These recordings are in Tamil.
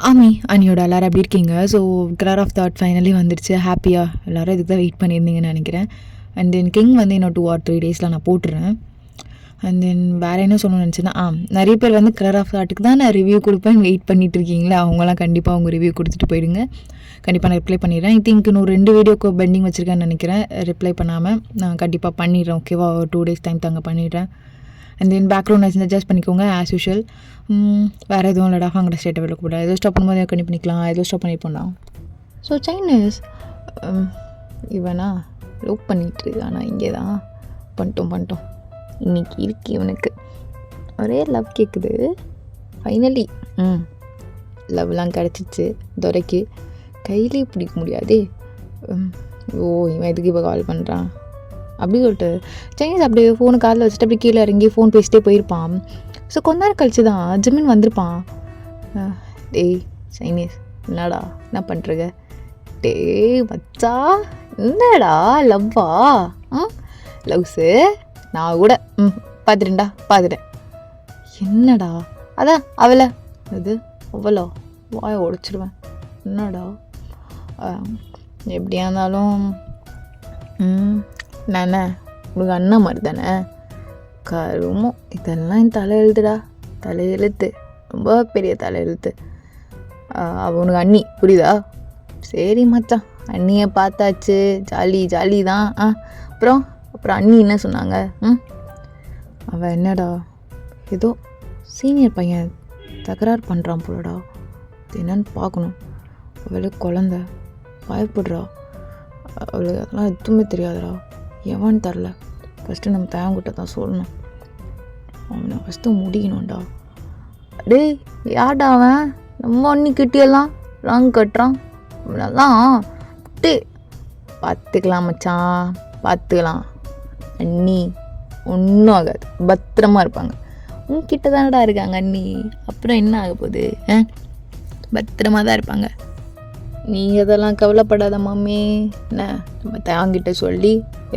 ஆமி அனியோட எல்லோரும் எப்படி இருக்கீங்க? So colour of thought finally வந்துடுச்சு. ஹாப்பியாக எல்லோரும் இதுக்கு தான் வெயிட் பண்ணியிருந்தீங்கன்னு நினைக்கிறேன். அண்ட் தென் கிங் வந்து இன்னும் 2 or 3 டேஸில் நான் போட்டுறேன். அண்ட் தென் வேறு என்ன சொல்லணும்னு நினச்சேன்னா, நிறைய பேர் வந்து கலர் ஆஃப் தாட்டுக்கு தான் நான் ரிவ்யூ கொடுப்பேன் வெயிட் பண்ணிட்டு இருக்கீங்களா? அவங்களாம் கண்டிப்பாக அவங்க ரிவ்யூ கொடுத்துட்டு போயிடுங்க. கண்டிப்பாக நான் ரிப்ளை பண்ணிடுறேன். ஐ திங்க் இன்னும் 2 வீடியோக்கு பெண்டிங் வச்சுருக்கேன்னு நினைக்கிறேன். ரிப்ளை பண்ணாமல் நான் கண்டிப்பாக பண்ணிடுறேன். ஓகேவா? 2 days டைம் தாங்க பண்ணிடுறேன். And then background noise adjust பண்ணிக்கோங்க ஆஸ் யூஷுவல். வேறு எதுவும் இல்லைடா, வாங்கடா ஸ்டேட்டை வெளில கூட எதுவும் ஸ்டாப் பண்ணும்போது கண்டிப்பாக பண்ணிக்கலாம். எதுவும் ஸ்டாப் பண்ணிப்போம்டா. ஸோ சைனீஸ் இவனா லவ் பண்ணிட்டு, ஆனால் இங்கே தான் பண்ணிட்டோம் இன்றைக்கி இருக்கு இவனுக்கு ஒரே லவ் கேட்குது. ஃபைனலி லவ்லாம் கிடச்சிச்சு. துரைக்கு கையிலே பிடிக்க முடியாதே. இவன் எதுக்கு இப்போ கால் பண்ணுறான் அப்படி சொல்லிட்டு சைனீஸ் அப்படியே ஃபோனு காதில் வச்சுட்டு அப்படி கீழே இறங்கி ஃபோன் பேசிட்டே போயிருப்பான். ஸோ கொஞ்ச நேரம் கழிச்சு தான் ஜிமின் வந்திருப்பான். டேய் சைனீஸ், என்னடா என்ன பண்ணுறங்க? டேய் மச்சா, என்னடா லவ்வா? லவ்ஸு நான் கூட பார்த்துட்டேன். என்னடா? அதான் அவளை அது அவ்வளோ வாயை உடைச்சிடுவேன். என்னடா எப்படியா இருந்தாலும் நானே உனக்கு அண்ணன் மாதிரி தானே கருமோ. இதெல்லாம் என் தலையெழுத்து ரொம்ப பெரிய தலையெழுத்து. உனக்கு அண்ணி புரியுதா? சரி மச்சான், அண்ணியை பார்த்தாச்சு, ஜாலி தான். அப்புறம் அண்ணி என்ன சொன்னாங்க? அவள் என்னடா ஏதோ சீனியர் பையன் தகராறு பண்ணுறான் போலடா, அது என்னன்னு பார்க்கணும். அவளுக்கு குழந்த பயப்படுறா, அவளுக்கு அதெல்லாம் எதுவுமே தெரியாதுடா. எவன் தரல, ஃபஸ்ட்டு நம்ம தேவங்கிட்ட தான் சொல்லணும். அவனை ஃபஸ்ட்டு முடிக்கணும்டா. டேய் யார்டா அவன்? நம்ம அண்ணி கிட்டியெல்லாம் ராங் கட்டுறான். அவனெல்லாம் டே பார்த்துக்கலாம் மச்சான், பார்த்துக்கலாம். அண்ணி ஒன்றும் ஆகாது, பத்திரமா இருப்பாங்க. உன்கிட்ட தானடா இருக்காங்க அண்ணி, அப்புறம் என்ன ஆக போகுது? பத்திரமா தான் இருப்பாங்க. நீ அதெல்லாம் கவலைப்படாத மாமி. என்ன நம்ம தயாங்கிட்ட சொல்லி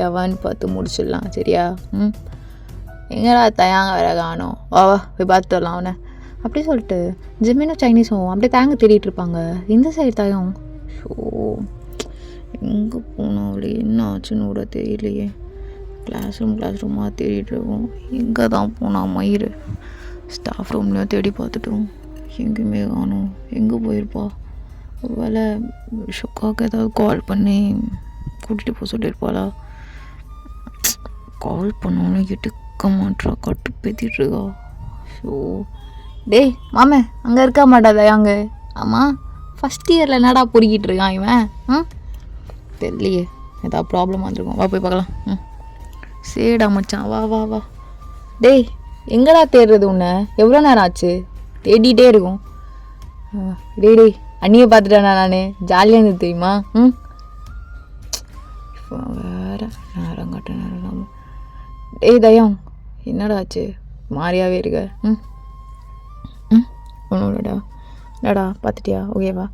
எவான்னு பார்த்து முடிச்சிடலாம், சரியா? எங்கடா தயாங்க வேற காணோம், வா போய் பார்த்துட்டு வரலாம் அவனை அப்படி சொல்லிட்டு ஜிமினும் சைனீஸும் அப்படியே தேங்க தேடிட்டு இருப்பாங்க. இந்த சைடு தயம் ஷோ எங்கே போனோம், அவளே என்ன ஆச்சுன்னு கூட தெரியலையே. கிளாஸ் ரூமாக தேடிட்டு இருக்கோம். எங்கே தான் போனான் மயிறு? ஸ்டாஃப் ரூம்லேயும் தேடி பார்த்துட்டோம், எங்கேயுமே காணோம். எங்கே போயிருப்பா? ஒருவேளை ஷொக்காவுக்கு ஏதாவது கால் பண்ணி கூட்டிகிட்டு போக சொல்லியிருப்பாளா? கால் பண்ணோன்னு எடுக்க மாட்டா, கட்டு பேத்திட்டுருக்கா. ஸோ டேய் மாமே, அங்கே இருக்க மாட்டாதா அங்கே? ஆமாம், ஃபஸ்ட் இயரில் என்னடா பொறுக்கிட்டு இருக்கான் இவன்? தெரியலையே, ஏதாவது ப்ராப்ளம் வந்துருக்கும். வா போய் பார்க்கலாம். சரிடா மச்சான், வா. டேய் எங்கடா தேடுறது உன்னை? எவ்வளோ நேரம் ஆச்சு? தேடிகிட்டே இருக்கும். டேய் அண்ணியை பார்த்துட்டேண்ணா நான், ஜாலியாக இருந்தது தெரியுமா? இப்போ வேறு நேரம் கட்ட நேரம். டேய் தயம், என்னடா ஆச்சு? மாறியாவே இருக்க. ஒன்றுடா என்னடா பார்த்துட்டியா? ஓகேவா?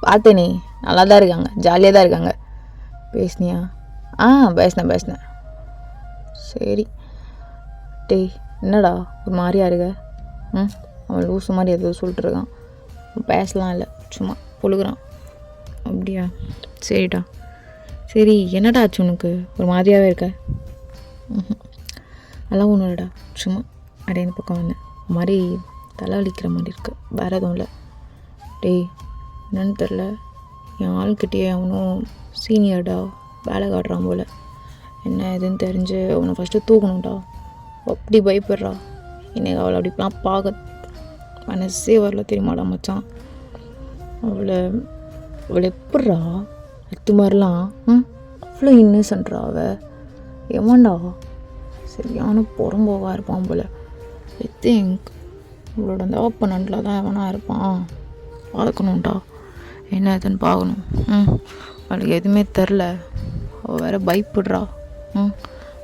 பார்த்தேனே, நல்லா தான் இருக்காங்க, ஜாலியாக தான் இருக்காங்க. பேசுனியா? பேசினேன். சரி. டேய் என்னடா ஒரு மாதிரியா இருக்க? அவன் லூசு மாதிரி எதோ சொல்லிட்டு இருக்கான். பேசலாம் இல்லை, சும்மா பொழுகிறான். அப்படியா? சரிடா. சரி என்னடா ஆச்சு உனக்கு? ஒரு மாதிரியாகவே இருக்க. அதெல்லாம் ஒன்றும் இல்லைடா, சும்மா அப்படியே இந்த பக்கம் வந்தேன். ஒரு மாதிரி தலை வலிக்கிற மாதிரி இருக்குது, வேறு எதுவும் இல்லை. டேய் என்னன்னு தெரில, என் ஆள்கிட்டயே அவனும் சீனியர்டா வேலை காட்டுறான் போல். என்ன எதுன்னு தெரிஞ்சு அவனை ஃபஸ்ட்டு தூக்கணும்டா. அப்படி பயப்படுறா. எனக்கு அவளை அப்படிலாம் பார்க்க மனசே வரல தெரியுமாடா மச்சான். அவளை எப்பட்றா அது மாதிரிலாம் அவ்வளோ இன்னசென்ட்ரா அவள். எவன்டா சரியான புறம்போவாக இருப்பான் போல். ஐ திங்க் அவளோட அந்த ஆப்பனண்ட்டில் தான் எவனா இருப்பான். பார்க்கணும்டா, என்ன இதுன்னு பார்க்கணும். அவளுக்கு எதுவுமே தெரில, அவள் வேறு பயப்படுறா.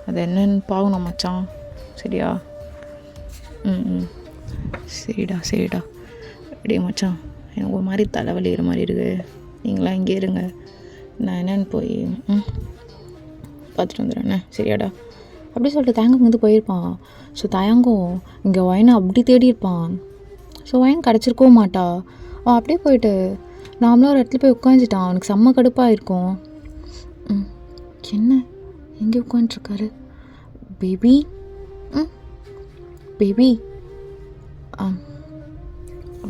அது என்னன்னு பார்க்கணும் மச்சான், சரியா? சரிடா. அப்படியே மச்சான், எனக்கு ஒரு மாதிரி தலைவலிக்கிற மாதிரி இருக்குது. நீங்களாம் இங்கே இருங்க, நான் என்னன்னு போய் பார்த்துட்டு வந்துடுறேண்ணே, சரியாடா? அப்படி சொல்லிட்டு தேங்கம் வந்து போயிருப்பான். ஸோ தயங்கம் இங்கே வயனை அப்படி தேடி இருப்பான். ஸோ ஒயின் கிடச்சிருக்கவும் மாட்டா. அவன் அப்படியே போயிட்டு நாமளும் ஒரு இடத்துல போய் உட்காந்துட்டான். அவனுக்கு செம்ம கடுப்பாக இருக்கும். என்ன எங்கே உட்காந்துருக்காரு? பேபி பேபி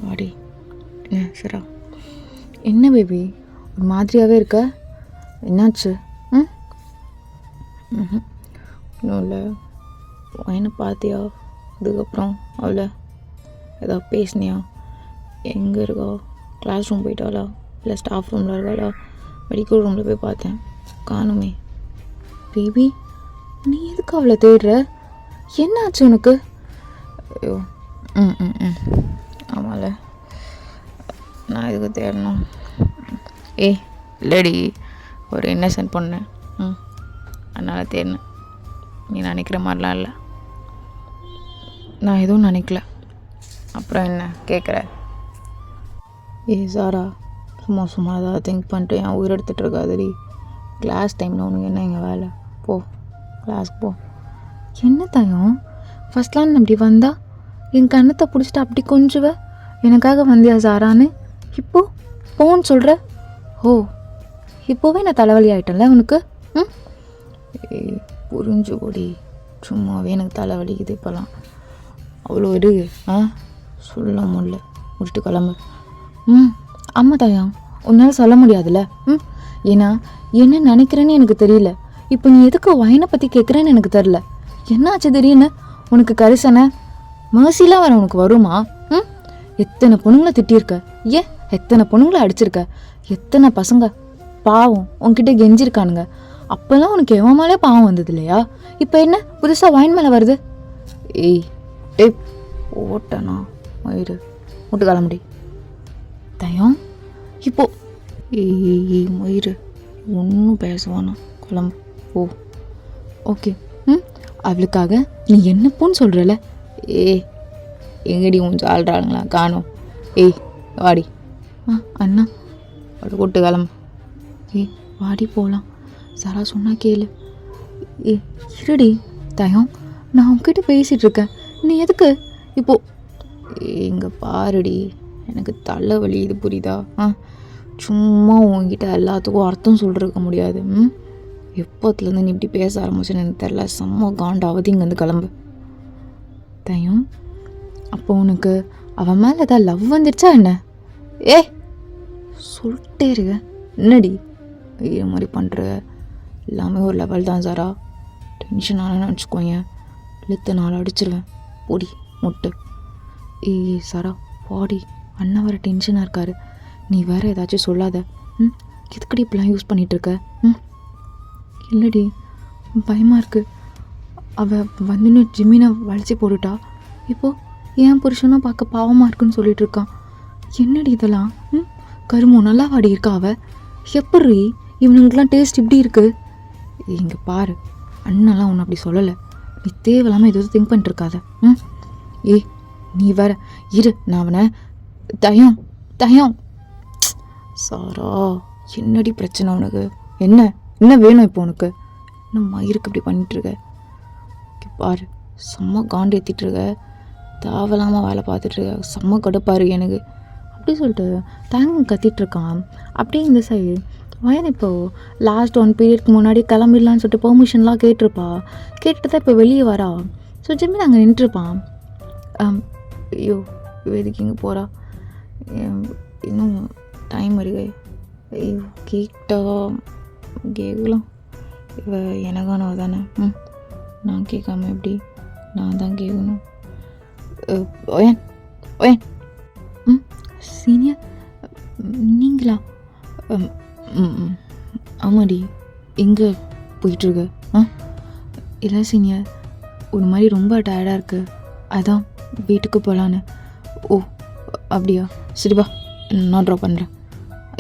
வாடி. சரா என்ன பேபி ஒரு மாதிரியாகவே இருக்க? என்னாச்சு? இன்னும் இல்லை. என்ன பார்த்தியா? அதுக்கப்புறம் அவளை ஏதாவது பேசினியா? எங்கே இருக்கா? கிளாஸ் ரூம் போயிட்டாளா? இல்லை ஸ்டாஃப் ரூமில் இருக்காளா? மெடிக்கல் ரூமில் போய் பார்த்தேன், காணுமே. பேபி நீ எதுக்கு அவளை தேடுற? என்னாச்சு உனக்கு? ஐயோ ஆமாம்ல, நான் எதுக்கு தேடணும்? இல்லடி, ஒரு இன்னசென்ட் பொண்ணு. அதனால் தேடினேன். நீ நினைக்கிற மாதிரிலாம் இல்லை. நான் எதுவும் நினைக்கல. அப்புறம் என்ன கேட்குற? சாரா, சும்மா ஏதாவது திங்க் பண்ணிட்டு என் உயிர் எடுத்துகிட்டு இருக்காதடி. கிளாஸ் டைமில் உனக்கு என்ன எங்கள் வேலை? போ, கிளாஸ்க்கு போ. என்ன தயம், ஃபஸ்ட்லாம் நான் அப்படி வந்தா என் கண்ணத்தை பிடிச்சிட்டு அப்படி கொஞ்சுவ, எனக்காக வந்தியா சாரான்னு? இப்போ போன்னு சொல்கிற. ஓ, இப்போவே நான் தலைவலி ஆகிட்டேன்ல உனக்கு? புரிஞ்சுக்கூடி, சும்மாவே எனக்கு தலைவலிக்குது இப்போலாம். அவ்வளோ இரு. சொல்ல முடியல, முடிச்சுட்டு கிளம்பு. ஆமாம் தாயா, உன்னால் சொல்ல முடியாதுல்ல. ஏன்னா என்ன நினைக்கிறேன்னு எனக்கு தெரியல. இப்போ நீ எதுக்கு ஒயினை பற்றி கேட்குறேன்னு எனக்கு தெரில. என்னாச்சு திடீர்னு உனக்கு? கரிசனை மர்சிலாம் வர உனக்கு வருமா? எத்தனை பொண்ணுங்களை திட்டியிருக்க, எத்தனை பொண்ணுங்களை அடிச்சிருக்க, எத்தனை பசங்க பாவம் உன்கிட்ட கெஞ்சிருக்கானுங்க. அப்போல்லாம் உனக்கு எவன் மேலே பாவம் வந்தது இல்லையா? இப்போ என்ன புதுசாக ஒயின் மேலே வருது? ஓட்டனா மயிறு முட்டு கிளம்புடி. தயம் இப்போ மயிறு ஒன்றும் பேசுவானா? குழம்பு ஓ ஓகே. அவளுக்காக நீ என்னப்போன்னு சொல்கிறல? எங்கடி உன் ஆள்றாளுங்களா காணோம்? வாடி. அண்ணா அவளை கூட்டு கிளம்பு. வாடி போகலாம். சாரா சொன்னால் கேளு. இருடி தயம், நான் உன்கிட்ட பேசிகிட்டு இருக்கேன், நீ எதுக்கு இப்போ? இங்கே பாருடி, எனக்கு தலைவலி, இது புரியுதா? சும்மா உங்ககிட்ட எல்லாத்துக்கும் அர்த்தம் சொல்லிருக்க முடியாது. எப்போத்துலேருந்து நீ இப்படி பேச ஆரம்பிச்சுன்னு எனக்கு தெரில. செம்ம காண்டாவது. இங்கேருந்து கிளம்பு. தயம், அப்போ உனக்கு அவன் மேலே ஏதாவது லவ் வந்துடுச்சா என்ன? சொல்லிட்டே இருக்க என்னடி இது மாதிரி பண்ணுற? எல்லாமே ஒரு லெவல் தான் சாரா. டென்ஷன் ஆனேன்னு வச்சுக்கோங்க, இழுத்து நாள் அடிச்சிருவேன். பொடி முட்டு. சாரா பாடி, அண்ணா வேறு டென்ஷனாக இருக்காரு. நீ வேறு ஏதாச்சும் சொல்லாத. எதுக்கடி இப்படிலாம் யூஸ் பண்ணிகிட்ருக்க? இல்லடி, பயமாக இருக்குது. அவள் வந்துன்னு ஜிம்மினை வளைச்சி போட்டுட்டா. இப்போது என் புருஷனும் பார்க்க பாவமாக இருக்குன்னு சொல்லிட்டு இருக்கான். என்னடி இதெல்லாம்? கருமோ நல்லா வாடி இருக்கா அவள். எப்படி இவனுங்களுக்கெல்லாம் டேஸ்ட் இப்படி இருக்குது? இங்கே பாரு, அண்ணெல்லாம் ஒன்று அப்படி சொல்லலை. நீ தேவையில்லாமல் எதுவும் திங்க் பண்ணிட்டுருக்காத. நீ வேற இரு, நான் அவனை தயம் தயம். சாரா, என்னடி பிரச்சனை உனக்கு? என்ன வேணும் இப்போ உனக்கு? இன்னும் மயிருக்கு இப்படி பண்ணிட்டுருக்க? பாரு, செம்ம காண்டு ஏற்றிட்டுருக்க, தேவையில்லாமல் வேலை பார்த்துட்ருக்க, செம்ம கடுப்பாரு எனக்கு அப்படி சொல்லிட்டு தேங்க கத்திட்டுருக்கான். அப்படியே இந்த சைடு வயது இப்போது லாஸ்ட் 1 பீரியட்க்கு முன்னாடி கிளம்பிடலான்னு சொல்லிட்டு பெர்மிஷன்லாம் கேட்டிருப்பா. கேட்டுட்டு தான் இப்போ வெளியே வரா. ஸோ ஜிம்மி அங்கே நின்றுருப்பான். ஐயோ, எதுக்கு இங்கே போகிறா? இன்னும் டைம் இருக்கு. ஐயோ, கேட்கலாம். இவ எனக்கானவ தானே. நான் கேட்காம எப்படி? நான் தான் கேட்கணும். ஓயன் ஓயன். சீனியர் நீங்களா? ஆமாடி, எங்கே போயிட்டுருக்க? இல்லை சீனியர், ஒரு மாதிரி ரொம்ப டயர்டாக இருக்குது, அதான் வீட்டுக்கு போகலான்னு. ஓ அப்படியா, சரிப்பா, நான் ட்ராப் பண்ணுறேன்.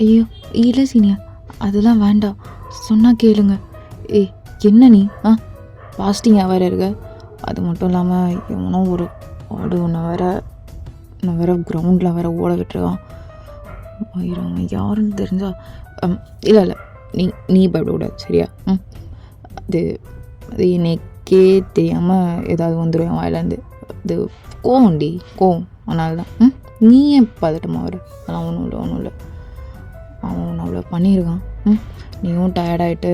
ஐயோ இல்லை சீனியர், அதெல்லாம் வேண்டாம், சொன்னால் கேளுங்க. என்ன நீ பாஸ்டிங்காக வேறு இருக்க? அது மட்டும் இல்லாமல் எவனோ ஒரு ஆடு ஒன்று வேற கிரவுண்டில் வேற ஓட விட்டுருக்கான். அவங்க யாருன்னு தெரிஞ்சா இல்லை நீ பயப்படக்கூடாது, சரியா? அது எனக்கே தெரியாமல் ஏதாவது வந்துடும் என் வாயிலேருந்து. அது கோவம் அதனால தான். நீ ஏன் பதட்டமாகற? அதெல்லாம் ஒன்றும் இல்லை அவன் அவ்வளோ பண்ணியிருக்கான். நீயும் டயர்டாகிட்டு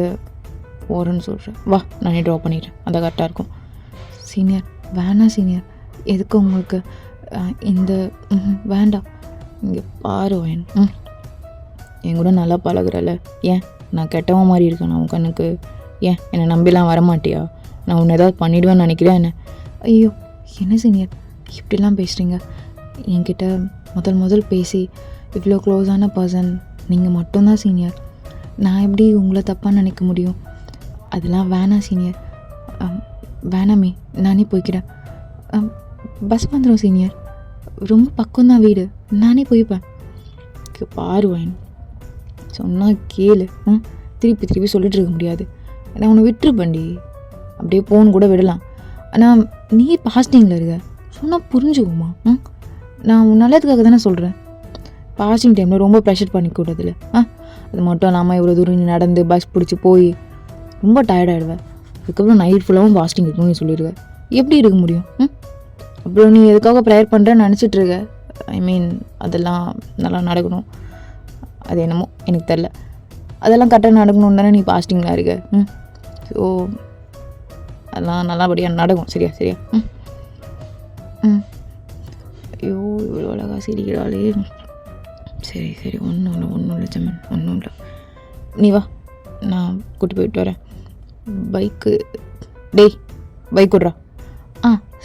போகிறேன்னு சொல்கிறேன். வா நானே ட்ராப் பண்ணிடுறேன், அதை கரெக்டாக இருக்கும். சீனியர் வேணாம் சீனியர், எதுக்கு உங்களுக்கு இந்த வேண்டாம். இங்கே பாரு வயன், என் கூட நல்லா பழகுறல, ஏன் நான் கெட்டவன் மாதிரி இருக்கேன் நான் உன் கண்ணுக்கு? ஏன் என்னை நம்பிலாம் வரமாட்டியா? நான் உன்னை ஏதாவது பண்ணிவிடுவேன்னு நினைக்கிறேன் என்ன? ஐயோ என்ன சீனியர் இப்படிலாம் பேசுகிறீங்க? என்கிட்ட முதல் பேசி இவ்வளோ க்ளோஸான பர்சன் நீங்கள் மட்டும்தான் சீனியர். நான் எப்படி உங்களை தப்பாக நினைக்க முடியும்? அதெல்லாம் வேணாம் சீனியர், வேணாமே, நானே போய்க்கிறேன். பஸ் வந்துடும் சீனியர், ரொம்ப பக்கம்தான் வீடு, நானே போய்ப்பேன். பாருவேன் சொன்னால் கேளு, திருப்பி சொல்லிட்டு இருக்க முடியாது. நான் உன்னை விட்டுருப்பேன்டி, அப்படியே போன்னு கூட விடலாம். ஆனால் நீ பாஸ்டிங்கில் இருக்க, சொன்னால் புரிஞ்சுக்குமா? நான் உன் நல்லதுக்காக தானே சொல்கிறேன். பாஸ்டிங் டைமில் ரொம்ப ப்ரெஷர் பண்ணிக்கூடாதுல்ல. அது மட்டும் இல்லாமல் இவ்வளோ தூரம் நீ நடந்து பஸ் பிடிச்சி போய் ரொம்ப டயர்டாகிடுவேன். அதுக்கப்புறம் நைட் ஃபுல்லாகவும் பாஸ்டிங் இருக்கணும்னு நீ சொல்லிடுவேன். எப்படி இருக்க முடியும்? அப்புறம் நீ எதுக்காக ப்ரேயர் பண்ணுறேன்னு நினச்சிட்ருக்க. ஐ மீன் அதெல்லாம் நல்லா நடக்கணும். அது என்னமோ எனக்கு தெரில, அதெல்லாம் கரெக்டாக நடக்கணுன்னு தானே நீ பாஸ்டிங்கில் இருக்க. ஸோ அதெல்லாம் நல்லபடியாக நடக்கும். சரியா? ஐயோ இவ்வளோ அழகாக சிரிக்கிறாளே. சரி ஒன்றும் இல்லை ஜமன், ஒன்றும் இல்லை. நீ வா, நான் கூட்டி போயிட்டு வரேன். பைக் விட்றா.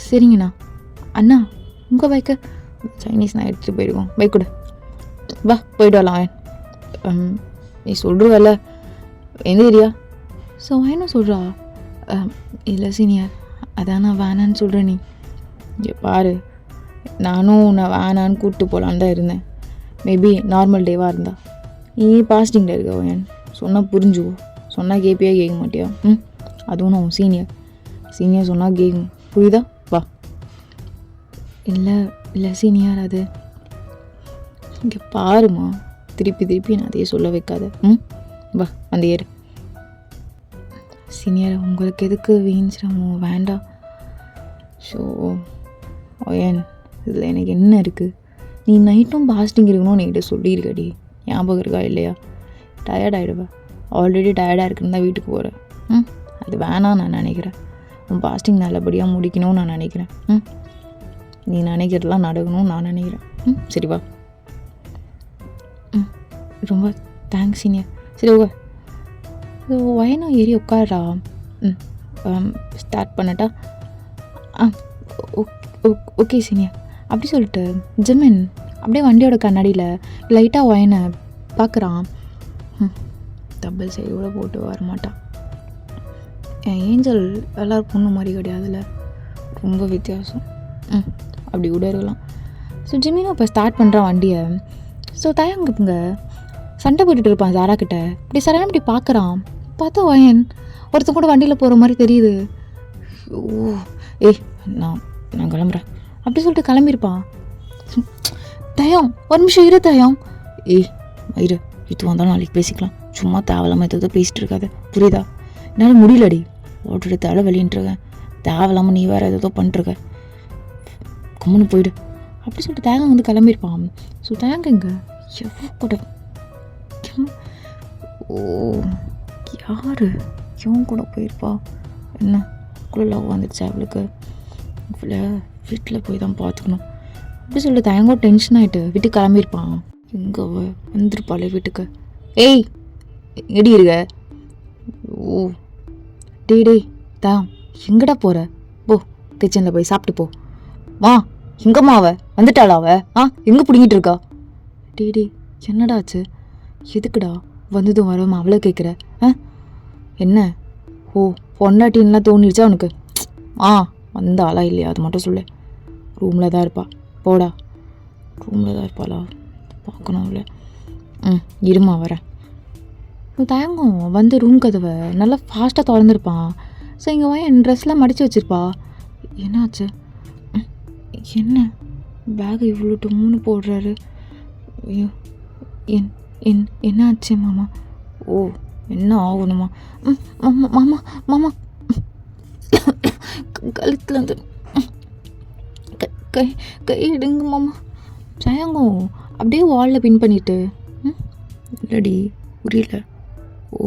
சரிங்கண்ணா. அண்ணா உங்கள் பைக்கு சைனீஸ் நான் எடுத்துகிட்டு போயிருக்கோம், பைக் கொடு. வா போயிட்டு வரலாம். நீ சொல்கிறவல்ல எந்த ஏரியா? ஸோ என்ன சொல்கிறா? இல்லை சீனியர், அதான் நான் வேணான்னு சொல்கிறேன். நீ இங்கே பாரு, நானும் உன்னை வேணான்னு கூப்பிட்டு போகலான்னு தான் இருந்தேன். மேபி நார்மல் டேவாக இருந்தா. நீ பாஸ்டிங்கில் இருக்க வயன், சொன்னால் புரிஞ்சுவோ. சொன்னால் கேட்க மாட்டியா? அதுவும் நான் சீனியர் சொன்னால் கேட்கும், புரியுதா? வா. இல்லை சீனியர், அது இங்கே பாருமா, திருப்பி நான் அதையே சொல்ல வைக்காத. வா வந்து ஏறு. சீனியர் உங்களுக்கு எதுக்கு வீண் சிரமம்? வேண்டாம். ஸோ ஒயன் இதில் எனக்கு என்ன இருக்குது? நீ நைட்டும் பாஸ்டிங் இருக்கணும்னு என்கிட்ட சொல்லியிருக்கடி, ஞாபகம் இருக்கா இல்லையா? டயர்டாகிடுவேன், ஆல்ரெடி டயர்டாக இருக்குன்னு தான் வீட்டுக்கு போகிறேன். அது வேணாம் நான் நினைக்கிறேன். உன் பாஸ்டிங் நல்லபடியாக முடிக்கணும்னு நான் நினைக்கிறேன். நீ நினைக்கிறதுலாம் நடக்கணும்னு நான் நினைக்கிறேன். சரி வா. ரொம்ப தேங்க்ஸ் சீனியர். சரி ஓகே, வயனா ஏறி உட்காரா. ஸ்டார்ட் பண்ணட்டா? Okay senior. அப்படி சொல்லிட்டு ஜிமின் அப்படியே வண்டியோட கண்ணாடியில் லைட்டாக வயனை பார்க்குறான். டபுள் சைடு கூட போட்டு வரமாட்டான். என் ஏஞ்சல் எல்லோரும் பொண்ணு மாதிரி கிடையாதுல்ல, ரொம்ப வித்தியாசம். அப்படி கூட இருக்கலாம். ஸோ ஜிமினும் இப்போ ஸ்டார்ட் பண்ணுறான் வண்டியை. ஸோ தயங்குங்க சண்டை போட்டுட்டு இருப்பான் சாரா கிட்ட. இப்படி சரணம் இப்படி பார்க்குறான். பார்த்தா வயன் ஒருத்தன் கூட வண்டியில் போகிற மாதிரி தெரியுது. ஓ நான் கிளம்புறேன் அப்படி சொல்லிட்டு கிளம்பியிருப்பான். தயம் ஒரு நிமிஷம் இரு தயம். இரு, இது வந்தாலும் நாளைக்கு பேசிக்கலாம். சும்மா தேவையில்லாமல் எதாவது பேசிகிட்டு இருக்காது, புரியுதா? என்னால் முடியலடி, ஓட்டுற தலை வலின்ட்டுருக்கேன். தேவையில்லாமல் நீ வேறு எதோ பண்ணிட்டுருக்க, கம்முன்னு போயிடு அப்படி சொல்லிட்டு தேங்காய் வந்து கிளம்பியிருப்பான். ஸோ தேங்காய் இங்கே எவ்வளோ கூட யார் எவன் கூட போயிருப்பா? என்ன கூட லவ் வந்துடுச்சு அவளுக்கு? இவ்வளோ வீட்டில் போய் தான் பார்த்துக்கணும் அப்படி சொல்லிட்டு தயங்கோ டென்ஷன் ஆகிட்டு வீட்டுக்கு கிளம்பியிருப்பான். எங்கே வந்துருப்பாளே வீட்டுக்கு. எடி இருக்க? டேய் தான் எங்கடா போகிற? போ கிச்சனில் போய் சாப்பிட்டு போ. வா, எங்கம்மா வந்துட்டாளா எங்கே பிடிங்கிட்டு இருக்கா? டே என்னடா ஆச்சு? எதுக்குடா வந்ததும் வராமல் அவளை கேட்குற? என்ன பொண்டாட்டின்லாம் தோணிடுச்சா உனக்கு? வந்த ஆளா இல்லையா அது மட்டும் சொல்லு. ரூமில் தான் இருப்பா, போடா. ரூமில் தான் இருப்பாளா? பார்க்கணும் இல்லை. இருமா வரேன். தயங்கம் வந்து ரூம் கதவை நல்லா ஃபாஸ்ட்டாக திறந்துருப்பான். ஸோ இங்கே என் ட்ரெஸ்லாம் மடித்து வச்சுருப்பா. என்னாச்சு? என்ன பேக் இவ்வளோ டொம்முன்னு போடுறாரு? ஐயோ என்ன ஆச்சு மாமா? என்ன ஆகணுமா? மாமா கழுத்தில் வந்து கை எடுங்க மாமா, சாயங்கம் அப்படியே வாலில் பின் பண்ணிட்டு. இல்லடி புரியல. ஓ,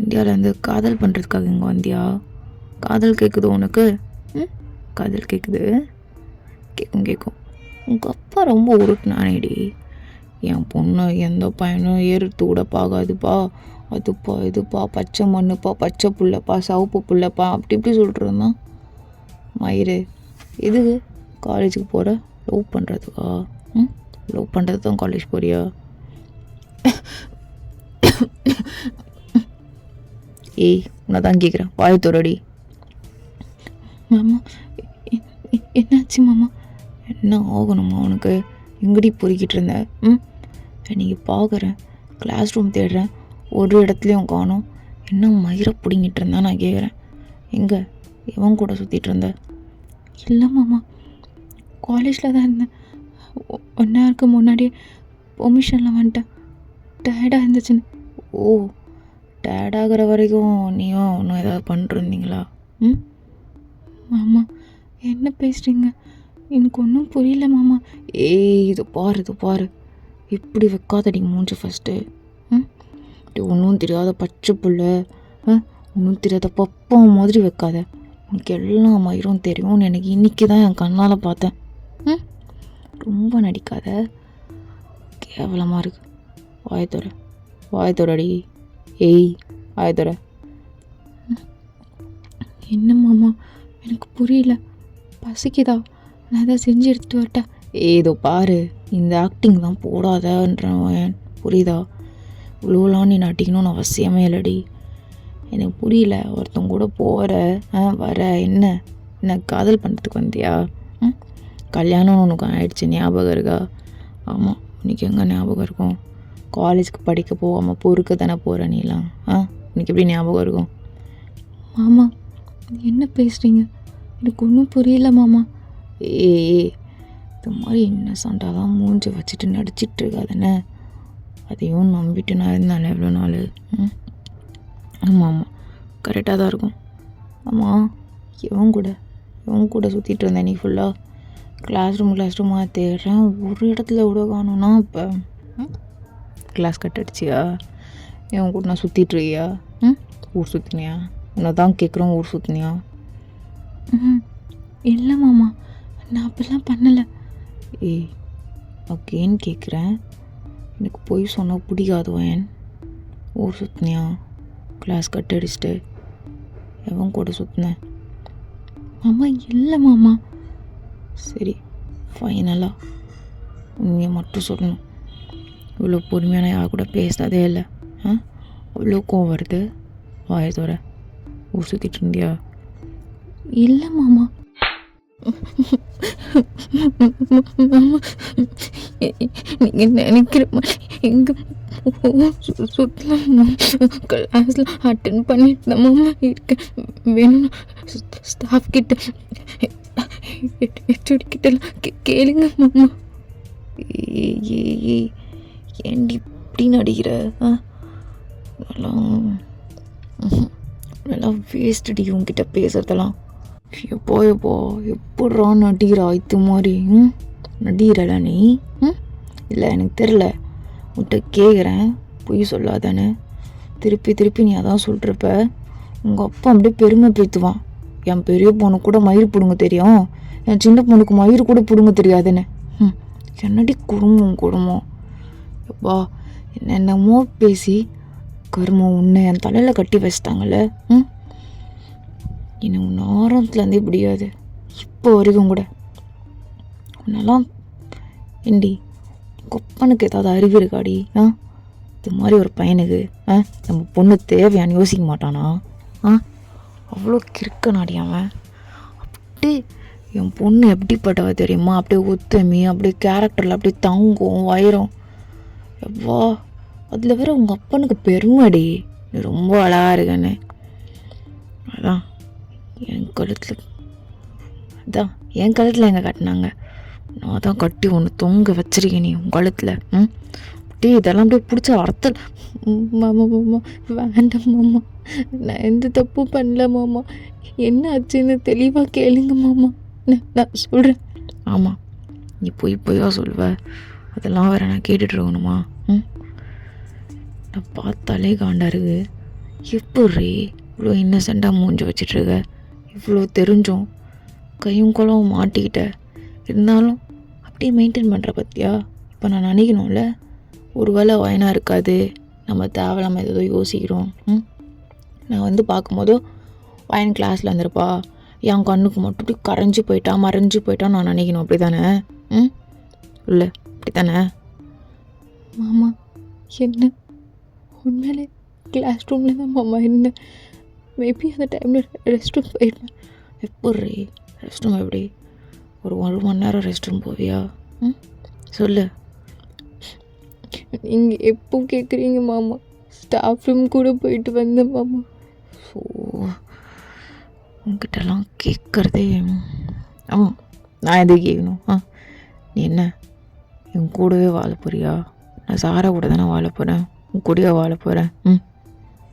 இந்தியாவிலேருந்து காதல் பண்ணுறதுக்காக இங்கே வந்தியா? காதல் கேட்குது உனக்கு? காதல் கேட்குது. கேட்கும். உங்கள் அப்பா ரொம்ப உருட்டுனானேடி. என் பொண்ணு எந்த பையனும் ஏறுத்து கூட பார்க்காதுப்பா, அதுப்பா இதுப்பா, பச்சை மண்ணுப்பா, பச்சை புள்ளப்பா, சவுப்பு புள்ளப்பா, அப்படி இப்படி சொல்லிட்டுருந்தான். மயிறு எதுக்கு காலேஜுக்கு போகிற? லவ் பண்ணுறதுக்கா? லவ் பண்ணுறது தான் காலேஜ் போறியா? ஏய், உன்னை தான் கேட்குறேன், வாயத்தோரடி. மாமா என்னாச்சு மாமா? என்ன ஆகணுமா உனக்கு? எங்கடி பொறுக்கிட்டு இருந்த? நீங்கள் பார்க்குறேன், கிளாஸ் ரூம் தேடுறேன், ஒரு இடத்துலையும் காணும். என்ன மயிரை பிடிங்கிட்டு இருந்தா நான் கேட்குறேன். எங்கே எவன் கூட சுற்றிட்டு இருந்த? இல்லை மாமா, காலேஜில் தான் இருந்தேன். 1 ஹவருக்கு முன்னாடியே பெர்மிஷனில் வந்துட்டேன். டயர்டாக இருந்துச்சுன்னு. ஓ, டயர்டாகிற வரைக்கும் நீயும் இன்னும் ஏதாவது பண்ணிருந்தீங்களா? மாமா என்ன பேசுகிறீங்க? எனக்கு ஒன்றும் புரியல மாமா. ஏய், இது பாரு, இப்படி வைக்காதடி மூஞ்சி ஃபஸ்ட்டு. ஒன்றும் தெரியாத பச்சை புள்ள, ஒன்றும் தெரியாத பப்பா மாதிரி வைக்காத. உனக்கு எல்லா மயிரும் தெரியும்னு எனக்கு இன்றைக்கி தான் என் கண்ணால் பார்த்தேன். ரொம்ப நடிக்காத, கேவலமாக இருக்கு. வாயத்தோரடி. ஏய், வாயத்தோர. என்ன மாமா எனக்கு புரியல. பசிக்குதா? நான் எதாவது செஞ்சு எடுத்துட்டு வரட்டா? ஏதோ பாரு, இந்த ஆக்டிங் தான் போடாதன்றவன், புரியுதா? இவ்வளோலாம் நீ நட்டிக்கணும்னு அவசியமே இல்லடி. எனக்கு புரியல, ஒருத்தங்க கூட போகிற வர, என்ன காதல் பண்ணுறதுக்கு வந்தியா? கல்யாணம் உனக்கு ஆயிடுச்சு, ஞாபகம் இருக்கா? ஆமாம், உனக்கு எங்கே ஞாபகம் இருக்கும்? காலேஜுக்கு படிக்க போகாமல் பொறுக்க தானே போகிற நீலாம். உனக்கு எப்படி ஞாபகம் இருக்கும்? மாமா என்ன பேசுகிறீங்க? எனக்கு ஒன்றும் புரியல மாமா. ஏய், இது மாதிரி இன்னசென்ட்டாக தான் மூஞ்சி வச்சுட்டு நடிச்சிட்டு இருக்காதானே? அதையும் நம்பிட்டு நான் இருந்தாலும் எவ்வளோ நாள்? ஆமாம், கரெக்டாக தான் இருக்கும். ஆமாம், இவன் கூட சுற்றிட்டு இருந்தேன் நீ ஃபுல்லாக. கிளாஸ் ரூமாக தேடுறேன், ஒரு இடத்துல விட காணும்னா இப்போ கிளாஸ் கட் அடிச்சியா? இவன் கூட நான் சுற்றிட்டுருக்கியா? ஊர் சுற்றினியா? உன்னை தான் கேட்குறோம், ஊர் சுற்றினியா? இல்லை மாமா, நான் அப்படிலாம் பண்ணலை. ஏய், ஓகேன்னு கேட்குறேன். எனக்கு போய் சொன்னால் பிடிக்காதுவன். ஊர் சுற்றினியா? கிளாஸ் கட் அடிச்சுட்டு எவன் கூட சுற்றினேன்? மாமா இல்லை மாமா. சரி, ஃபைனலாக உண்மையை மட்டும் சொல்லணும். இவ்வளோ பொறுமையான யார் கூட பேசினதே இல்லை. அவ்வளோ கோவம் வருது. வாயத்தோர. ஊர் சுற்றிட்டு இருந்தியா? இல்லை மாமா. மாமா நீங்கள் நினைக்கிற மாதிரி எங்கே சுற்றலாம். கிளாஸில் அட்டன் பண்ணிட்டு தான் மாமா இருக்கேன். வேணும் ஸ்டாஃப் கிட்ட ஹெச்ஓடிக்கிட்டலாம் கேளுங்க மாமா. ஏண்டி இப்படி நடிக்கிற? நல்லா வேஸ்டடி உங்ககிட்ட பேசுறதெல்லாம். எப்போ எப்படா நடிக்கிறா இது மாதிரி? நடிக்கிறல நீ? இல்லை, எனக்கு தெரில. உன்கிட்ட கேட்குறேன், பொய் சொல்லாதானே. திருப்பி நீ அதான் சொல்கிறப்ப உங்கள் அப்பா அப்படியே பெருமை பேத்துவான். என் பெரிய பொண்ணு கூட மயிர் பிடுங்க தெரியும், என் சின்ன பொண்ணுக்கு மயிர் கூட பிடுங்க தெரியாதுன்னு. என்னடி குடும்பம் எப்பா, என்னென்னமோ பேசி கருமம் உன்னை என் தலையில் கட்டி வச்சிட்டாங்கல்ல. இன்னும் உன்னை ஆரம்பத்துலேருந்தே பிடிக்காது, இப்போ வரைக்கும் கூட. உன்னெல்லாம் ஏண்டி கொப்பனுக்கு ஏதாவது அறிவு இருக்காடி? இது மாதிரி ஒரு பையனுக்கு நம்ம பொண்ணு தேவையான்னு யோசிக்க மாட்டானா? அவ்வளோ கிறுக்கனாடி அவன். அப்படி என் பொண்ணு எப்படிப்பட்டவ தெரியுமா? அப்படியே ஒத்துமை, அப்படியே கேரக்டரில் அப்படியே தங்கும் வைரம். எவ்வா, அதில் வேற உங்கள் அப்பனுக்கு பெருமைடி, நீ ரொம்ப அழகாக இருக்கன்னு. அதான் என் கழுத்தில் எங்கே கட்டினாங்க, நான் தான் கட்டி ஒன்று தொங்க வச்சிருக்கேன் நீ உன் கழுத்தில். அப்படியே இதெல்லாம் அப்படியே பிடிச்ச அர்த்தம். மாமா வேண்டாம் மாமா, நான் எந்த தப்பும் பண்ணல மாமா. என்ன ஆச்சுன்னு தெளிவாக கேளுங்க மாமா, நான் சொல்கிறேன். ஆமாம், நீ பொய்யா சொல்லுவ, அதெல்லாம் வேறு நான் கேட்டுட்டு இருக்கணுமா? நான் பார்த்தாலே காண்டா இருக்கு. எப்படி இவ்வளோ இன்னசென்ட்டாக மூஞ்சி வச்சிட்ருக்க? இவ்வளோ தெரிஞ்சும் கையும் குளவும் மாட்டிக்கிட்ட, இருந்தாலும் அப்படியே மெயின்டைன் பண்ணுற பற்றியா? இப்போ நான் நினைக்கணும்ல, ஒரு வேளை வயனாக இருக்காது, நம்ம தேவையில்லாமல் ஏதோ யோசிக்கிறோம். நான் வந்து பார்க்கும்போதோ வயன் கிளாஸில் இருந்திருப்பா, என் கண்ணுக்கு மட்டும் இப்படி மறைஞ்சு போயிட்டான்னு நான் நினைக்கணும். அப்படி தானே? இல்லை அப்படி தானே? மாமா என்ன உண்மையிலே கிளாஸ் ரூமில் தான் மாமா என்ன, மேபி அந்த டைமில் ரெஸ்ட் ரூம் போயிட்டேன். எப்படி ரெஸ்ட் ரூம்? எப்படி ஒரு 1 மணி நேரம் ரெஸ்ட் ரூம் போவியா? சொல்லு. நீங்கள் எப்போ கேட்குறீங்க மாமா? ஸ்டாஃப் ரூம் கூட போயிட்டு வந்தேன் மாமா. ஸோ உங்ககிட்டலாம் கேட்குறதே, ஆமாம் நான் எது கேட்கணும்? நீ என்ன என் கூடவே வாழ போறியா? நான் சாரா கூட தானே வாழ போகிறேன், உன் கூடவே வாழ போகிறேன்.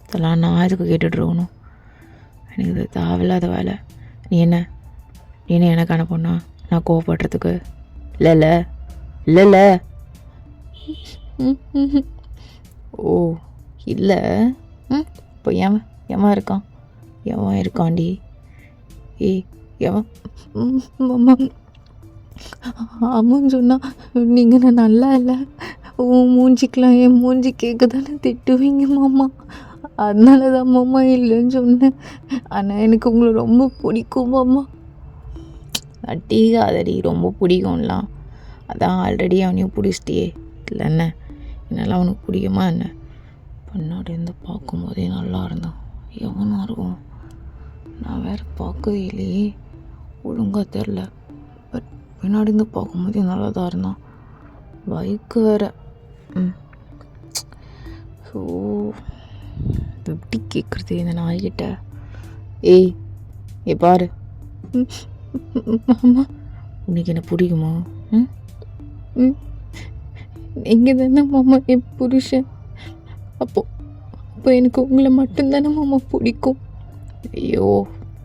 இதெல்லாம் நான் எதுக்கு கேட்டுட்ருக்கணும்? எனக்கு இது தேவையில்லாத வேலை. நீ என்ன எனக்கு அனுப்புனா நான் கோவப்படுறதுக்கு? இல்லைல்ல. ஓ இல்லை. இப்போ எவன் இருக்காண்டி? எவன்? ஆமான்னு சொன்னால் நீங்கள் நான் நல்லா இல்லை, உன் மூஞ்சிக்கலாம் என் மூஞ்சி கேட்க தானே திட்டுவீங்க மாமா, அதனால தான் மாமா இல்லைன்னு சொன்னேன். ஆனால் எனக்கு உங்களை ரொம்ப பிடிக்கும் மாமா. அதடி ரொம்ப பிடிக்கும்லாம், அதான் ஆல்ரெடி அவனையும் பிடிச்சிட்டியே இல்லை என்ன? என்னால் அவனுக்கு பிடிக்குமா என்ன? பின்னாடி இருந்து பார்க்கும்போதே நல்லா இருந்தான். எவனா இருக்கும்? நான் வேறு பார்க்கவே இல்லையே, ஒழுங்காக தெரில. பட் பின்னாடி இருந்து பார்க்கும்போதே நல்லா தான் இருந்தான். பைக்கு வேறு. ஸோ எப்படி கேட்குறது இந்த நாய்கிட்ட? ஏய் பாரு, மாமா உனக்கு என்ன பிடிக்குமா? நீங்கள் தானே மாமா என் புருஷன். அப்போ எனக்கு உங்களை மட்டும்தானே மாமா பிடிக்கும். ஐயோ